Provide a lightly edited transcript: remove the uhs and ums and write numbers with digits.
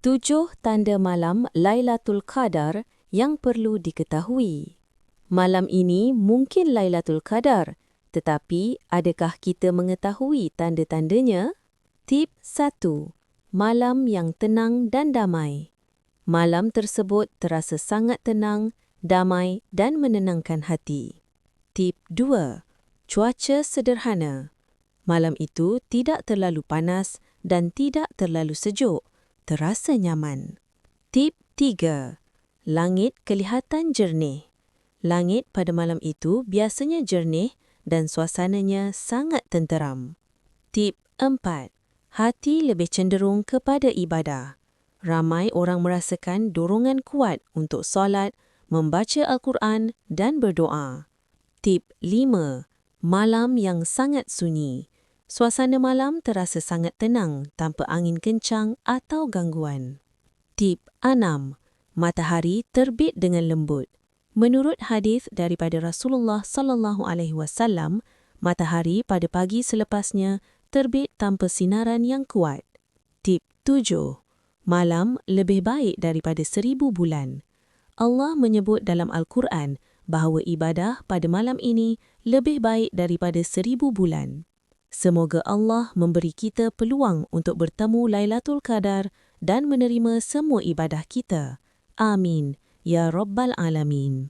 7 tanda malam Lailatul Qadar yang perlu diketahui. Malam ini mungkin Lailatul Qadar, tetapi adakah kita mengetahui tanda-tandanya? Tip 1. Malam yang tenang dan damai. Malam tersebut terasa sangat tenang, damai dan menenangkan hati. Tip 2. Cuaca sederhana. Malam itu tidak terlalu panas dan tidak terlalu sejuk, terasa nyaman. Tip 3. Langit kelihatan jernih. Langit pada malam itu biasanya jernih dan suasananya sangat tenteram. Tip 4. Hati lebih cenderung kepada ibadah. Ramai orang merasakan dorongan kuat untuk solat, membaca Al-Quran dan berdoa. Tip 5. Malam yang sangat sunyi. Suasana malam terasa sangat tenang tanpa angin kencang atau gangguan. Tip 6. Matahari terbit dengan lembut. Menurut hadis daripada Rasulullah SAW, matahari pada pagi selepasnya terbit tanpa sinaran yang kuat. Tip 7. Malam lebih baik daripada 1000 bulan. Allah menyebut dalam Al-Quran bahawa ibadah pada malam ini lebih baik daripada 1000 bulan. Semoga Allah memberi kita peluang untuk bertemu Lailatul Qadar dan menerima semua ibadah kita. Amin. Ya Rabbal Alamin.